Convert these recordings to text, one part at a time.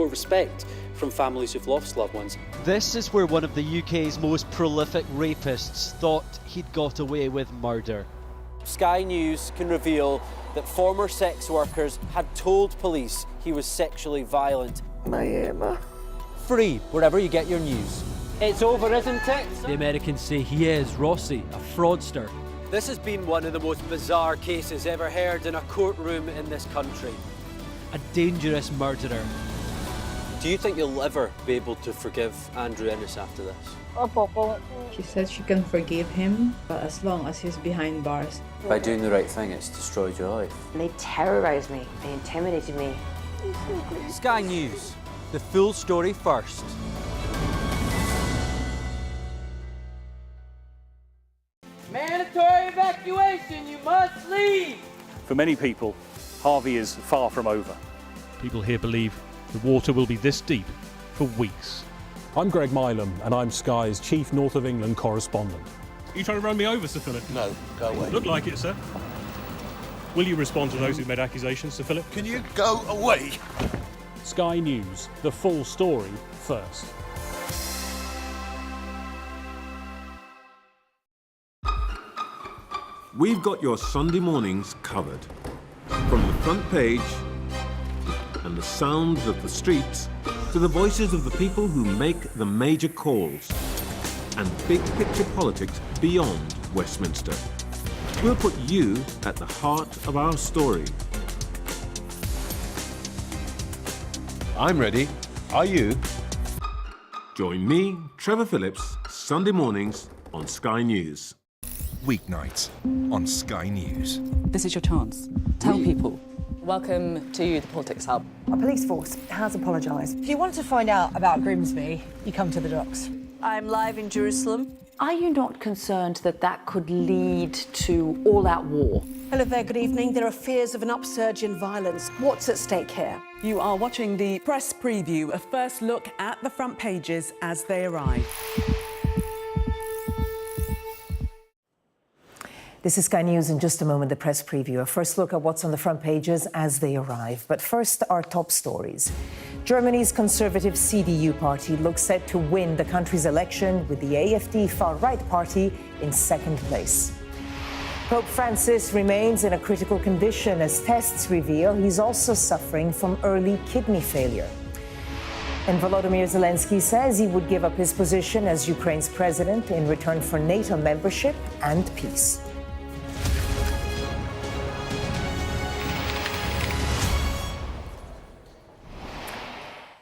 respect from families who've lost loved ones. This is where one of the UK's most prolific rapists thought he'd got away with murder. Sky News can reveal that former sex workers had told police he was sexually violent. My Emma. Free wherever you get your news. It's over, isn't it? The Americans say he is, Rossi, a fraudster. This has been one of the most bizarre cases ever heard in a courtroom in this country. A dangerous murderer. Do you think you'll ever be able to forgive Andrew Ennis after this? She said she can forgive him, but as long as he's behind bars. By doing the right thing, it's destroyed your life. They terrorised me. They intimidated me. Sky News, the full story first. Mandatory evacuation, you must leave! For many people, Harvey is far from over. People here believe the water will be this deep for weeks. I'm Greg Milam, and I'm Sky's chief North of England correspondent. Are you trying to run me over, Sir Philip? No, go away. Look like it, sir. Will you respond to those who made accusations, Sir Philip? Can you go away? Sky News, the full story first. We've got your Sunday mornings covered. From the front page and the sounds of the streets to the voices of the people who make the major calls and big picture politics beyond Westminster. We'll put you at the heart of our story. I'm ready. Are you? Join me, Trevor Phillips, Sunday mornings on Sky News. Weeknights on Sky News. This is your chance. Tell people. Welcome to the Politics Hub. Our police force has apologised. If you want to find out about Grimsby, you come to the docks. I'm live in Jerusalem. Are you not concerned that that could lead to all-out war? Hello there, good evening. There are fears of an upsurge in violence. What's at stake here? You are watching the press preview, a first look at the front pages as they arrive. This is Sky News. In just a moment, the press preview. A first look at what's on the front pages as they arrive. But first, our top stories. Germany's conservative CDU party looks set to win the country's election with the AfD far-right party in second place. Pope Francis remains in a critical condition as tests reveal he's also suffering from early kidney failure. And Volodymyr Zelensky says he would give up his position as Ukraine's president in return for NATO membership and peace.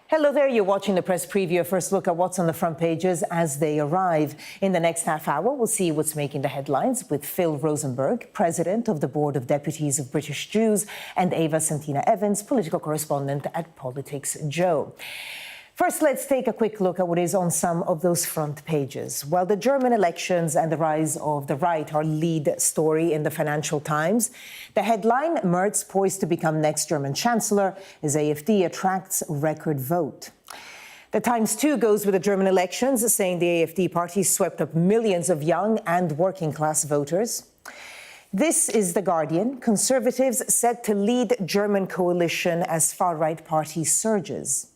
Hello there, you're watching the press preview. A first look at what's on the front pages as they arrive. In the next half hour, we'll see what's making the headlines with Phil Rosenberg, president of the Board of Deputies of British Jews, and Ava Santina Evans, political correspondent at Politics Joe. First, let's take a quick look at what is on some of those front pages. While the German elections and the rise of the right are lead story in the Financial Times, the headline, Merz poised to become next German Chancellor as AfD attracts record vote. The Times too goes with the German elections, saying the AfD party swept up millions of young and working class voters. This is The Guardian, Conservatives set to lead German coalition as far-right party surges.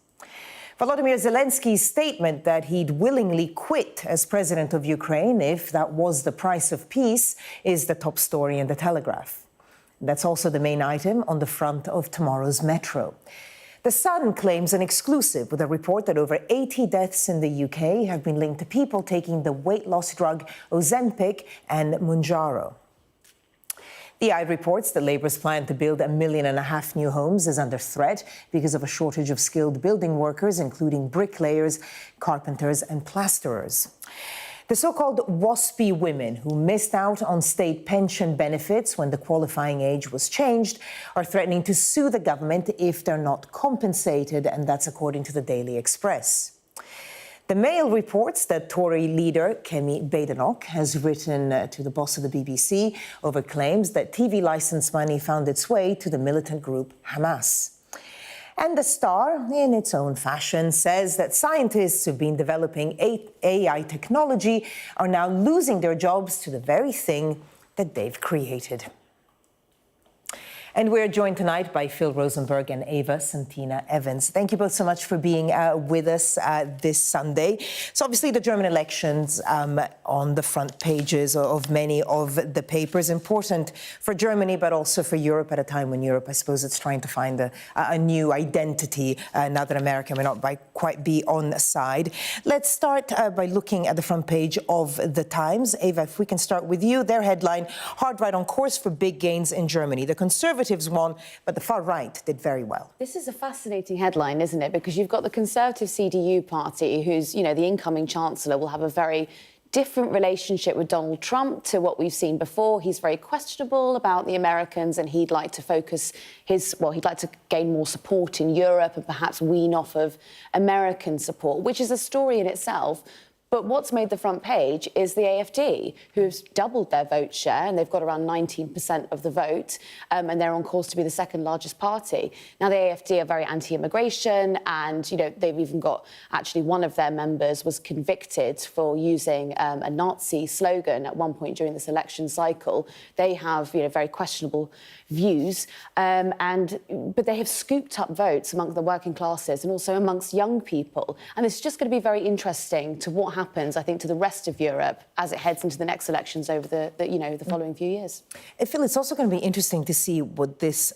Volodymyr Zelensky's statement that he'd willingly quit as president of Ukraine if that was the price of peace is the top story in The Telegraph. That's also the main item on the front of tomorrow's Metro. The Sun claims an exclusive with a report that over 80 deaths in the UK have been linked to people taking the weight loss drug Ozempic and Mounjaro. The Eye reports that Labour's plan to build 1.5 million new homes is under threat because of a shortage of skilled building workers, including bricklayers, carpenters and plasterers. The so-called WASPy women who missed out on state pension benefits when the qualifying age was changed are threatening to sue the government if they're not compensated, and that's according to the Daily Express. The Mail reports that Tory leader Kemi Badenoch has written to the boss of the BBC over claims that TV licence money found its way to the militant group Hamas. And The Star, in its own fashion, says that scientists who've been developing AI technology are now losing their jobs to the very thing that they've created. And we're joined tonight by Phil Rosenberg and Eva Santina Evans. Thank you both so much for being with us this Sunday. So obviously the German elections on the front pages of many of the papers, important for Germany, but also for Europe at a time when Europe, I suppose, it's trying to find a new identity now that America may not quite be on side. Let's start by looking at the front page of the Times. Eva, if we can start with you. Their headline, hard right on course for big gains in Germany. The Conservatives won, but the far right did very well. This is a fascinating headline, isn't it? Because you've got the Conservative CDU party, who's, the incoming Chancellor, will have a very different relationship with Donald Trump to what we've seen before. He's very questionable about the Americans, and he'd like to focus he'd like to gain more support in Europe and perhaps wean off of American support, which is a story in itself. But what's made the front page is the AfD, who've doubled their vote share, and they've got around 19% of the vote, and they're on course to be the second largest party. Now, the AfD are very anti-immigration, and, they've even got, actually, one of their members was convicted for using a Nazi slogan at one point during this election cycle. They have, very questionable views, but they have scooped up votes among the working classes and also amongst young people. And it's just going to be very interesting to what happens, I think, to the rest of Europe as it heads into the next elections over the following few years. Phil, it's also going to be interesting to see what this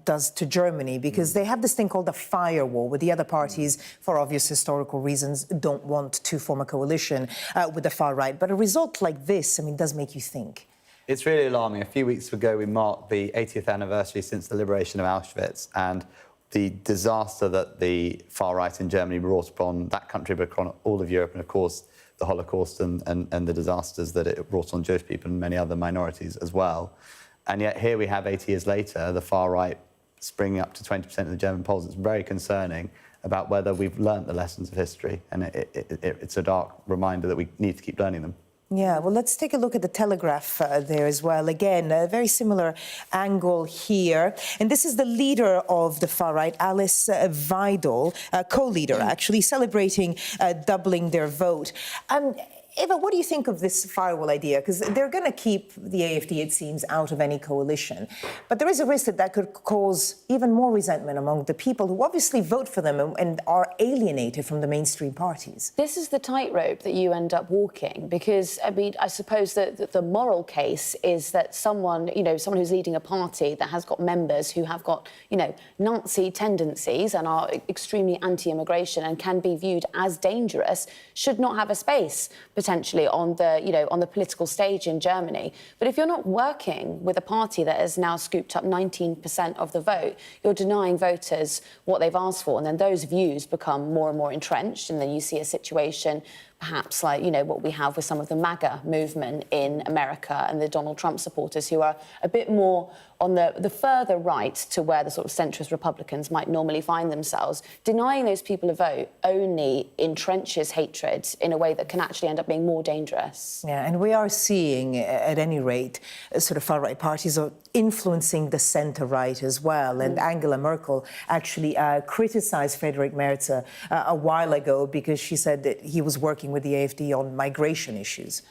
does to Germany, because they have this thing called a firewall, where the other parties, for obvious historical reasons, don't want to form a coalition with the far right. But a result like this, does make you think. It's really alarming. A few weeks ago, we marked the 80th anniversary since the liberation of Auschwitz, and the disaster that the far right in Germany brought upon that country, but upon all of Europe, and of course the Holocaust and the disasters that it brought on Jewish people and many other minorities as well. And yet here we have, 80 years later, the far right springing up to 20% of the German polls. It's very concerning about whether we've learnt the lessons of history, and it's a dark reminder that we need to keep learning them. Yeah, well, let's take a look at the Telegraph there as well. Again, a very similar angle here. And this is the leader of the far right, Alice Weidel, co-leader, actually, celebrating doubling their vote. Eva, what do you think of this firewall idea? Because they're going to keep the AfD, it seems, out of any coalition. But there is a risk that could cause even more resentment among the people who obviously vote for them and are alienated from the mainstream parties. This is the tightrope that you end up walking, because, I suppose that the moral case is that someone who's leading a party that has got members who have got, Nazi tendencies and are extremely anti-immigration and can be viewed as dangerous should not have a space potentially on the political stage in Germany. But if you're not working with a party that has now scooped up 19% of the vote, you're denying voters what they've asked for, and then those views become more and more entrenched, and then you see a situation perhaps like, what we have with some of the MAGA movement in America and the Donald Trump supporters, who are a bit more on the further right to where the sort of centrist Republicans might normally find themselves. Denying those people a vote only entrenches hatred in a way that can actually end up being more dangerous. Yeah, and we are seeing, at any rate, sort of far-right parties are influencing the centre-right as well. And Angela Merkel actually criticised Friedrich Merz a while ago because she said that he was working with the AfD on migration issues.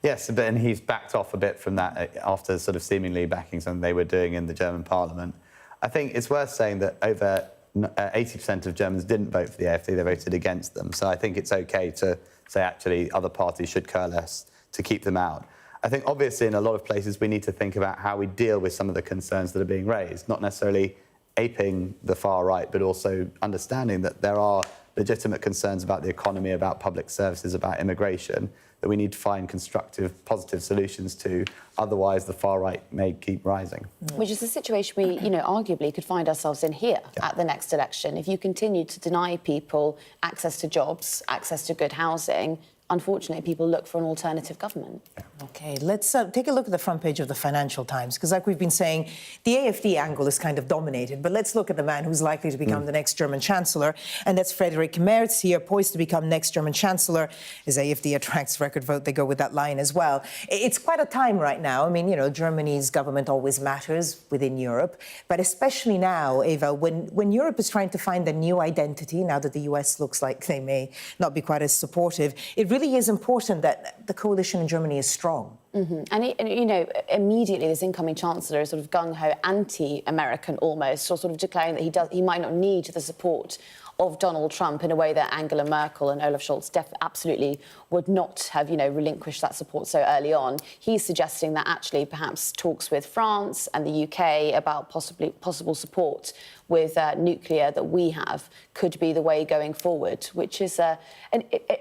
Yes, and he's backed off a bit from that after sort of seemingly backing something they were doing in the German parliament. I think it's worth saying that over 80% of Germans didn't vote for the AfD, they voted against them. So I think it's OK to say, actually, other parties should coalesce to keep them out. I think, obviously, in a lot of places, we need to think about how we deal with some of the concerns that are being raised, not necessarily aping the far right, but also understanding that there are legitimate concerns about the economy, about public services, about immigration, that we need to find constructive, positive solutions to. Otherwise, the far right may keep rising. Which is the situation we, arguably could find ourselves in here at the next election. If you continue to deny people access to jobs, access to good housing, unfortunately, people look for an alternative government. OK, let's take a look at the front page of the Financial Times, because like we've been saying, the AfD angle is kind of dominated. But let's look at the man who's likely to become the next German Chancellor, and that's Friedrich Merz here, poised to become next German Chancellor. As AfD attracts record vote, they go with that line as well. It's quite a time right now. Germany's government always matters within Europe, but especially now, Eva, when Europe is trying to find a new identity, now that the US looks like they may not be quite as supportive, it really really is important that the coalition in Germany is strong. And, you know, immediately this incoming chancellor is sort of gung-ho anti-American almost, or sort of declaring that he might not need the support of Donald Trump in a way that Angela Merkel and Olaf Scholz absolutely would not have, you know, relinquished that support so early on. He's suggesting that actually perhaps talks with France and the UK about possible support with nuclear that we have could be the way going forward, which is an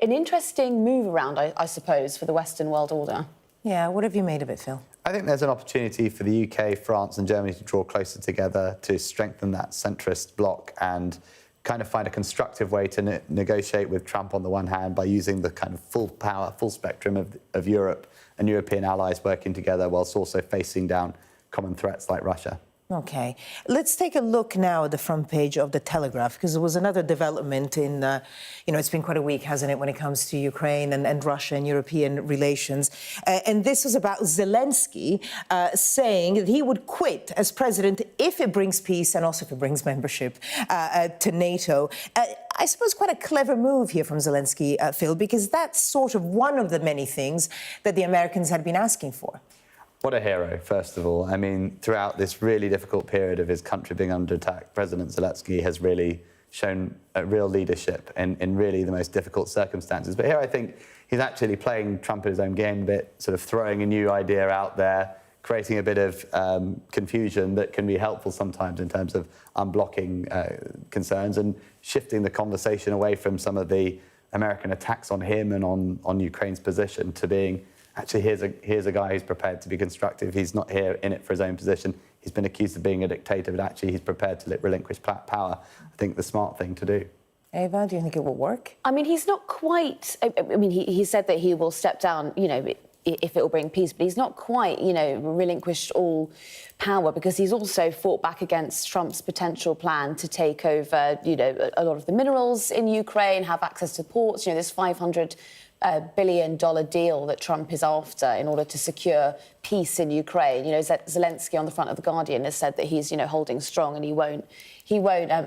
interesting move around, I suppose, for the Western world order. Yeah, what have you made of it, Phil? I think there's an opportunity for the UK, France and Germany to draw closer together to strengthen that centrist bloc and kind of find a constructive way to negotiate with Trump on the one hand by using the kind of full power, full spectrum of Europe and European allies working together whilst also facing down common threats like Russia. OK. Let's take a look now at the front page of The Telegraph, because there was another development in, you know, it's been quite a week, hasn't it, when it comes to Ukraine and Russia and European relations. And this was about Zelensky saying that he would quit as president if it brings peace and also if it brings membership to NATO. I suppose quite a clever move here from Zelensky, Phil, because that's sort of one of the many things that the Americans had been asking for. What a hero, first of all. I mean, throughout this really difficult period of his country being under attack, President Zelensky has really shown a real leadership in really the most difficult circumstances. But here I think he's actually playing Trump in his own game a bit, sort of throwing a new idea out there, creating a bit of confusion that can be helpful sometimes in terms of unblocking concerns and shifting the conversation away from some of the American attacks on him and on Ukraine's position to being, actually, here's a guy who's prepared to be constructive. He's not here in it for his own position. He's been accused of being a dictator, but actually he's prepared to relinquish power. I think the smart thing to do. Eva, do you think it will work? I mean, he's not quite... I mean, he said that he will step down, you know, if it will bring peace, but he's not quite, you know, relinquished all power because he's also fought back against Trump's potential plan to take over, you know, a lot of the minerals in Ukraine, have access to ports, you know, this $500 billion deal that Trump is after in order to secure peace in Ukraine. You know, Zelensky on the front of The Guardian has said that he's, you know, holding strong and he won't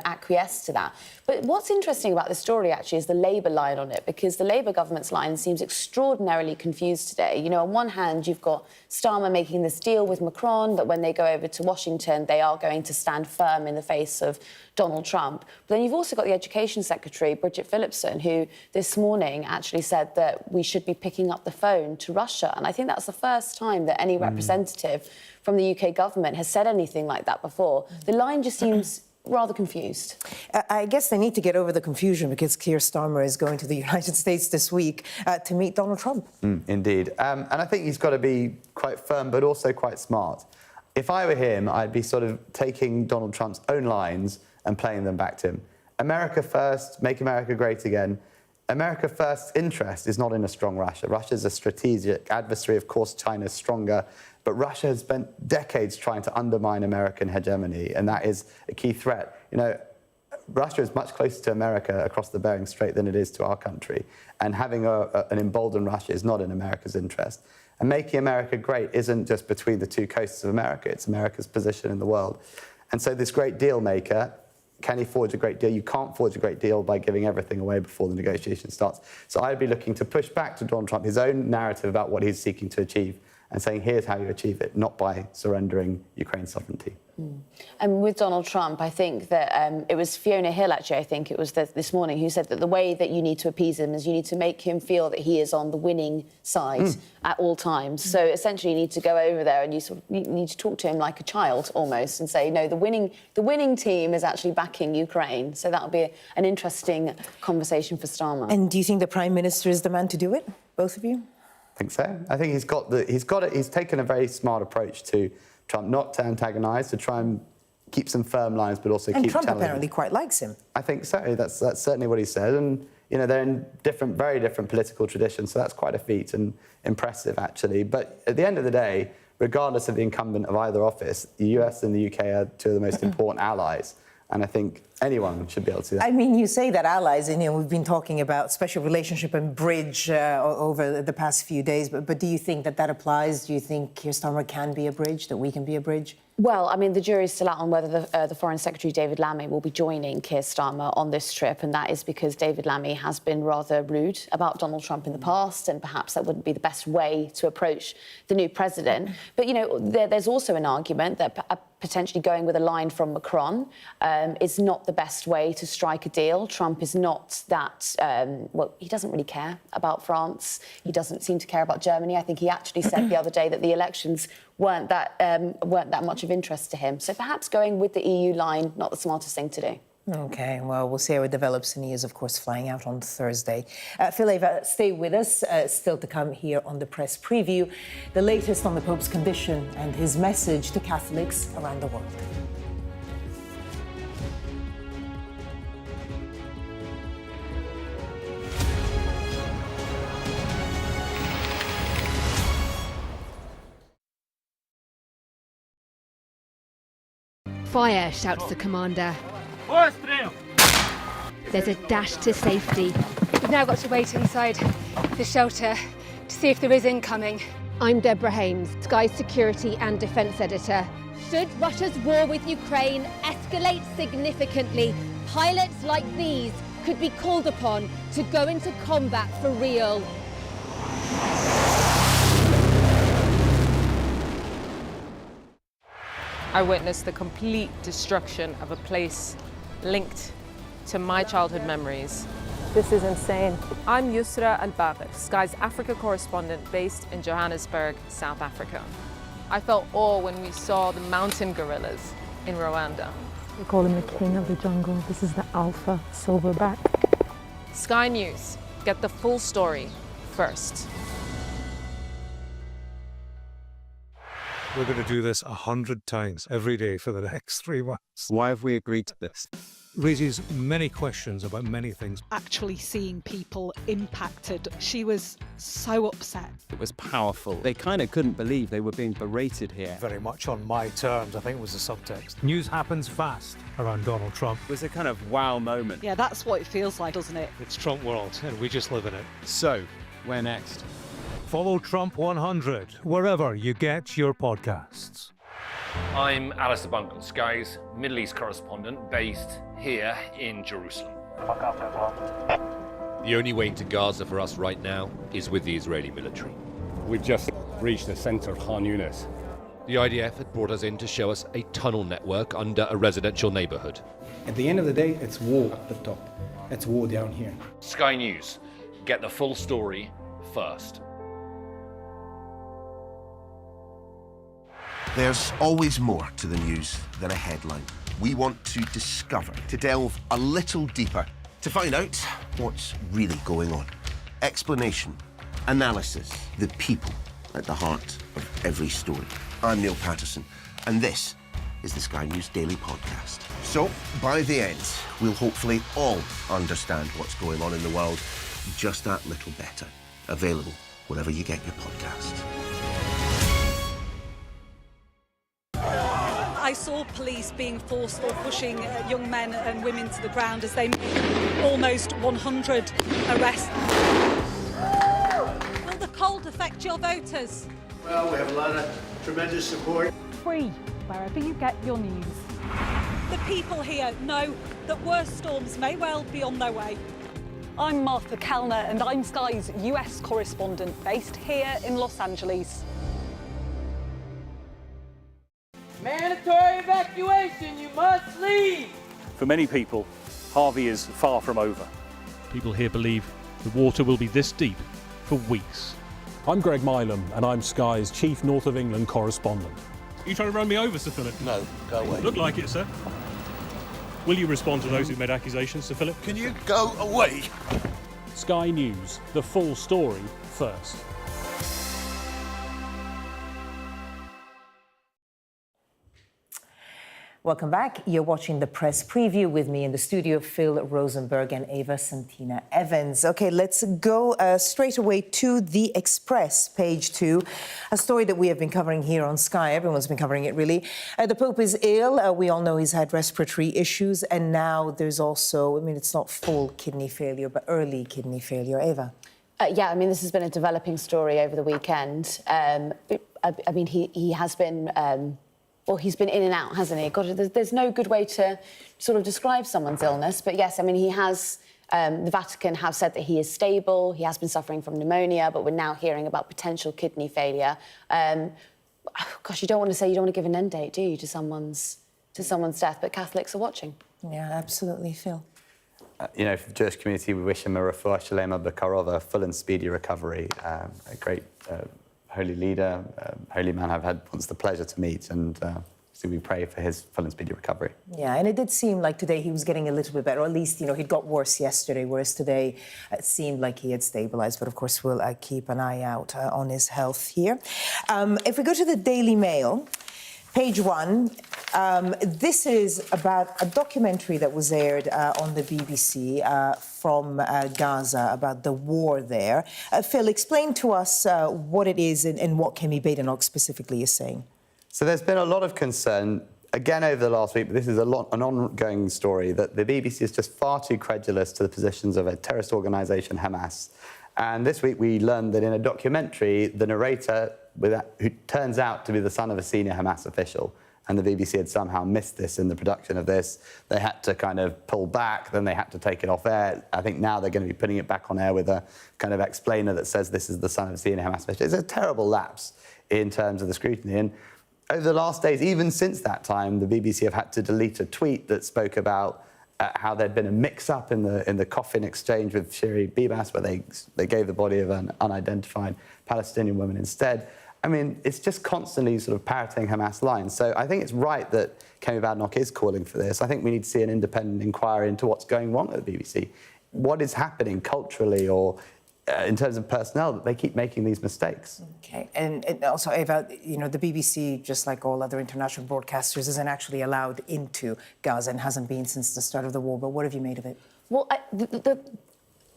acquiesce to that. But what's interesting about this story, actually, is the Labour line on it, because the Labour government's line seems extraordinarily confused today. You know, on one hand, you've got Starmer making this deal with Macron that when they go over to Washington, they are going to stand firm in the face of Donald Trump. But then you've also got the Education Secretary, Bridget Phillipson, who this morning actually said that we should be picking up the phone to Russia. And I think that's the first time that any representative from the UK government has said anything like that before. The line just seems rather confused. I guess they need to get over the confusion because Keir Starmer is going to the United States this week to meet Donald Trump. Indeed. And I think he's got to be quite firm, but also quite smart. If I were him, I'd be sort of taking Donald Trump's own lines and playing them back to him. America first, make America great again. America first's interest is not in a strong Russia. Russia's a strategic adversary. Of course, China's stronger. But Russia has spent decades trying to undermine American hegemony, and that is a key threat. You know, Russia is much closer to America across the Bering Strait than it is to our country, and having an emboldened Russia is not in America's interest. And making America great isn't just between the two coasts of America, it's America's position in the world. And so this great deal maker, can he forge a great deal? You can't forge a great deal by giving everything away before the negotiation starts. So I'd be looking to push back to Donald Trump, his own narrative about what he's seeking to achieve, and saying, here's how you achieve it, not by surrendering Ukraine's sovereignty. And with Donald Trump, I think that it was Fiona Hill, actually, I think it was this morning, who said that the way that you need to appease him is you need to make him feel that he is on the winning side at all times. So essentially, you need to go over there and you need to talk to him like a child almost and say, no, the winning team is actually backing Ukraine. So that'll be an interesting conversation for Starmer. And do you think the Prime Minister is the man to do it, both of you? I think so. I think he's taken a very smart approach to Trump, not to antagonise, to try and keep some firm lines, but also keep Trump telling apparently quite likes him. I think so. That's certainly what he said. And, you know, they're in very different political traditions, so that's quite a feat and impressive, actually. But at the end of the day, regardless of the incumbent of either office, the US and the UK are two of the most important allies. And I think Anyone should be able to do that. I mean, you say that allies, and we've been talking about special relationship and bridge over the past few days, but do you think that applies? Do you think Keir Starmer can be a bridge, that we can be a bridge? Well, I mean, the jury's still out on whether the Foreign Secretary, David Lammy, will be joining Keir Starmer on this trip, and that is because David Lammy has been rather rude about Donald Trump in the past, and perhaps that wouldn't be the best way to approach the new president. But, there's also an argument that potentially going with a line from Macron is not the best way to strike a deal. Trump is not that... he doesn't really care about France. He doesn't seem to care about Germany. I think he actually said the other day that the elections weren't that much of interest to him. So perhaps going with the EU line, not the smartest thing to do. OK, well, we'll see how it develops, and he is, of course, flying out on Thursday. Phil, Eva, stay with us. Still to come here on the Press Preview, the latest on the Pope's condition and his message to Catholics around the world. Fire, shouts the commander. There's a dash to safety. We've now got to wait inside the shelter to see if there is incoming. I'm Deborah Hames, Sky's security and defence editor. Should Russia's war with Ukraine escalate significantly, pilots like these could be called upon to go into combat for real. I witnessed the complete destruction of a place linked to my childhood memories. This is insane. I'm Yusra Al-Bagher, Sky's Africa correspondent based in Johannesburg, South Africa. I felt awe when we saw the mountain gorillas in Rwanda. We call him the king of the jungle. This is the alpha silverback. Sky News, get the full story first. We're going to do this 100 times every day for the next 3 months. Why have we agreed to this? Raises many questions about many things. Actually seeing people impacted, she was so upset. It was powerful. They kind of couldn't believe they were being berated here. Very much on my terms, I think was the subtext. News happens fast around Donald Trump. It was a kind of wow moment. Yeah, that's what it feels like, doesn't it? It's Trump world, and we just live in it. So, where next? Follow Trump 100 wherever you get your podcasts. I'm Alistair Bunkle, Sky's Middle East correspondent based here in Jerusalem. The only way into Gaza for us right now is with the Israeli military. We've just reached the centre of Khan Yunis. The IDF had brought us in to show us a tunnel network under a residential neighbourhood. At the end of the day, it's war up the top. It's war down here. Sky News, get the full story first. There's always more to the news than a headline. We want to discover, to delve a little deeper, to find out what's really going on. Explanation, analysis, the people at the heart of every story. I'm Neil Patterson, and this is the Sky News Daily Podcast. So, by the end, we'll hopefully all understand what's going on in the world just that little better. Available wherever you get your podcast. I saw police being forceful, pushing young men and women to the ground as they made almost 100 arrests. Will the cold affect your voters? Well, we have a lot of tremendous support. Free, wherever you get your news. The people here know that worse storms may well be on their way. I'm Martha Kellner, and I'm Sky's US correspondent based here in Los Angeles. Mandatory evacuation, you must leave! For many people, Harvey is far from over. People here believe the water will be this deep for weeks. I'm Greg Milam, and I'm Sky's chief North of England correspondent. Are you trying to run me over, Sir Philip? No, go away. Look like it, sir. Will you respond to those who've made accusations, Sir Philip? Can you go away? Sky News, the full story first. Welcome back. You're watching the press preview with me in the studio, Phil Rosenberg and Eva Santina Evans. OK, let's go straight away to The Express, page 2, a story that we have been covering here on Sky. Everyone's been covering it, really. The Pope is ill. We all know he's had respiratory issues. And now there's also, I mean, it's not full kidney failure, but early kidney failure. Eva? Yeah, I mean, this has been a developing story over the weekend. I mean, he has been... Well, he's been in and out, hasn't he? God, there's no good way to sort of describe someone's illness. But yes, I mean, he has, the Vatican have said that he is stable. He has been suffering from pneumonia, but we're now hearing about potential kidney failure. Gosh, you don't want to give an end date, do you, to someone's death? But Catholics are watching. Yeah, absolutely, Phil. You know, for the Jewish community, we wish him a refuah shalema b'karov, a full and speedy recovery. A great holy leader, holy man I've had once the pleasure to meet, and so we pray for his full and speedy recovery. Yeah, and it did seem like today he was getting a little bit better, or at least, you know, he'd got worse yesterday, whereas today it seemed like he had stabilised. But of course, we'll keep an eye out on his health here. If we go to the Daily Mail, page 1, this is about a documentary that was aired on the BBC from Gaza about the war there. Phil, explain to us what it is and what Kemi Badenoch specifically is saying. So there's been a lot of concern, again over the last week, but this is an ongoing story, that the BBC is just far too credulous to the positions of a terrorist organisation, Hamas. And this week we learned that in a documentary, the narrator, who turns out to be the son of a senior Hamas official, and the BBC had somehow missed this in the production of this. They had to kind of pull back, then they had to take it off air. I think now they're going to be putting it back on air with a kind of explainer that says this is the son of a senior Hamas official. It's a terrible lapse in terms of the scrutiny. And over the last days, even since that time, the BBC have had to delete a tweet that spoke about how there'd been a mix-up in the coffin exchange with Shiri Bibas, where they gave the body of an unidentified Palestinian woman instead. I mean, it's just constantly sort of parroting Hamas lines. So I think it's right that Kemi Badenoch is calling for this. I think we need to see an independent inquiry into what's going on at the BBC. What is happening culturally or in terms of personnel that they keep making these mistakes? OK. And also, Eva, you know, the BBC, just like all other international broadcasters, isn't actually allowed into Gaza and hasn't been since the start of the war. But what have you made of it? Well,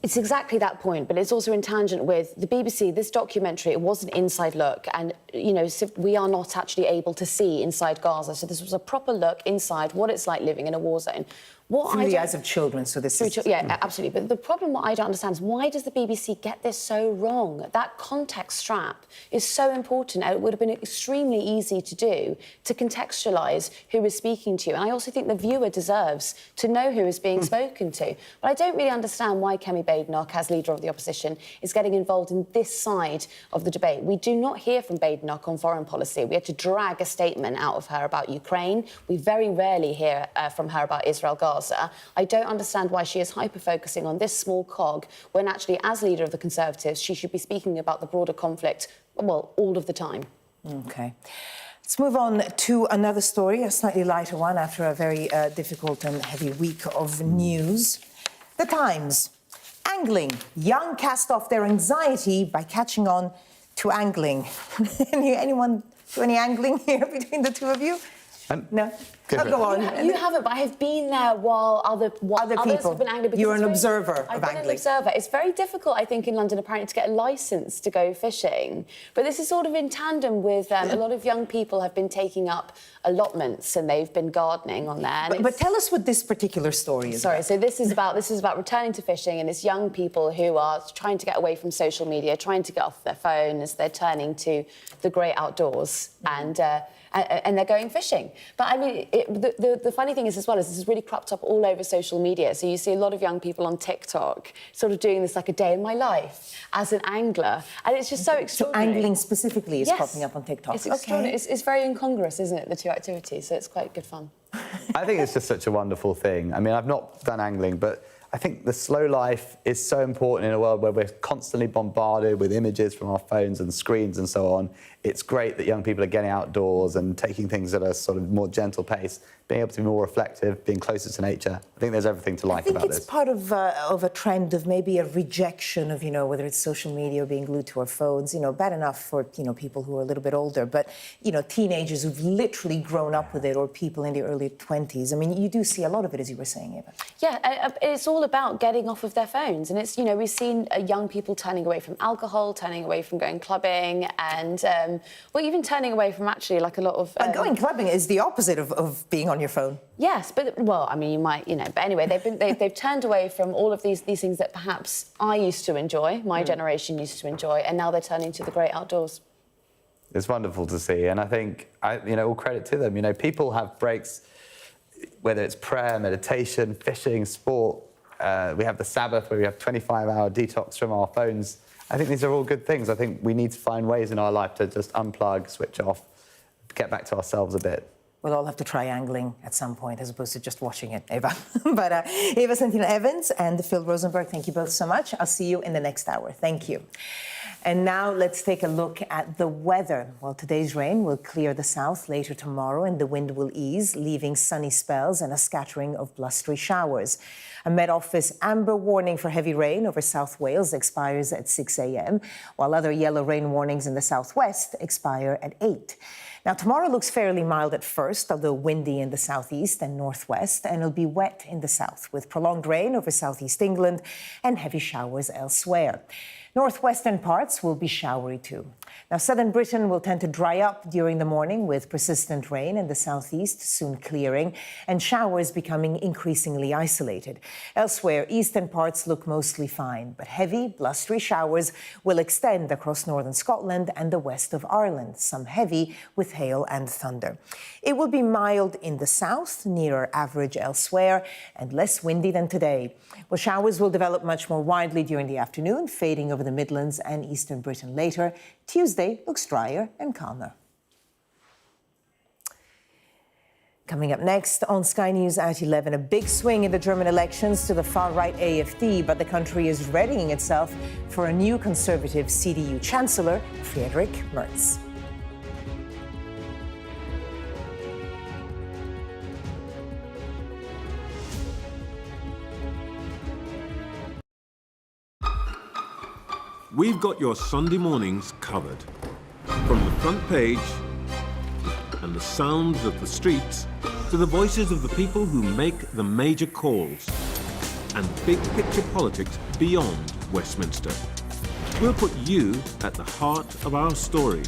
it's exactly that point, but it's also in tangent with the BBC. This documentary, it was an inside look, and, you know, we are not actually able to see inside Gaza. So this was a proper look inside what it's like living in a war zone. Through the eyes of children, so this is... Yeah, absolutely. But the problem what I don't understand is why does the BBC get this so wrong? That context strap is so important, and it would have been extremely easy to do, to contextualise who is speaking to you. And I also think the viewer deserves to know who is being spoken to. But I don't really understand why Kemi Badenoch, as leader of the opposition, is getting involved in this side of the debate. We do not hear from Badenoch on foreign policy. We had to drag a statement out of her about Ukraine. We very rarely hear from her about Israel-Gaza. I don't understand why she is hyper-focusing on this small cog when actually, as leader of the Conservatives, she should be speaking about the broader conflict, well, all of the time. OK. Let's move on to another story, a slightly lighter one, after a very difficult and heavy week of news. The Times. Angling. Young cast off their anxiety by catching on to angling. Anyone do any angling here between the two of you? No? Go on. You haven't, but I have been there while others have been angling. You're an observer of angling. I've been an observer. It's very difficult, I think, in London, apparently, to get a licence to go fishing. But this is sort of in tandem with a lot of young people have been taking up allotments and they've been gardening on there. But tell us what this particular story is. Sorry, so this is about returning to fishing, and it's young people who are trying to get away from social media, trying to get off their phone as they're turning to the great outdoors, and they're going fishing. But I mean, the funny thing is as well is this has really cropped up all over social media. So you see a lot of young people on TikTok sort of doing this like a day in my life as an angler, and it's just so extraordinary. So angling specifically is cropping up on TikTok. It's extraordinary. It's very incongruous, isn't it, the two activities? So it's quite good fun. I think it's just such a wonderful thing. I mean, I've not done angling, but I think the slow life is so important in a world where we're constantly bombarded with images from our phones and screens and so on. It's great that young people are getting outdoors and taking things at a sort of more gentle pace. being able to be more reflective, being closer to nature. I think there's everything to like about this. I think it's part of a trend of maybe a rejection of, whether it's social media or being glued to our phones, bad enough for, people who are a little bit older, but, teenagers who've literally grown up with it or people in their early 20s. I mean, you do see a lot of it, as you were saying, Eva. Yeah, it's all about getting off of their phones. And it's, we've seen young people turning away from alcohol, turning away from going clubbing and, well, even turning away from actually like a lot of... going clubbing is the opposite of being on your phone. Yes, but, well, I mean, you might, but anyway, they've turned away from all of these things that perhaps I used to enjoy, my generation used to enjoy, and now they're turning to the great outdoors. It's wonderful to see, and I think, all credit to them. People have breaks, whether it's prayer, meditation, fishing, sport. We have the Sabbath, where we have 25-hour detox from our phones. I think these are all good things. I think we need to find ways in our life to just unplug, switch off, get back to ourselves a bit. We'll all have to try angling at some point, as opposed to just watching it, Eva. But Eva Santina-Evans and Phil Rosenberg, thank you both so much. I'll see you in the next hour. Thank you. And now let's take a look at the weather. Well, today's rain will clear the south later tomorrow and the wind will ease, leaving sunny spells and a scattering of blustery showers. A Met Office amber warning for heavy rain over South Wales expires at 6 a.m., while other yellow rain warnings in the southwest expire at 8. Now, tomorrow looks fairly mild at first, although windy in the southeast and northwest, and it'll be wet in the south, with prolonged rain over southeast England and heavy showers elsewhere. Northwestern parts will be showery too. Now, southern Britain will tend to dry up during the morning with persistent rain in the southeast, soon clearing, and showers becoming increasingly isolated. Elsewhere, eastern parts look mostly fine, but heavy, blustery showers will extend across northern Scotland and the west of Ireland, some heavy with hail and thunder. It will be mild in the south, nearer average elsewhere, and less windy than today. Well, showers will develop much more widely during the afternoon, fading over the Midlands and eastern Britain later. Tuesday looks drier and calmer. Coming up next on Sky News at 11, a big swing in the German elections to the far-right AfD, but the country is readying itself for a new conservative CDU chancellor, Friedrich Merz. We've got your Sunday mornings covered. From the front page and the sounds of the streets to the voices of the people who make the major calls and big picture politics beyond Westminster. We'll put you at the heart of our story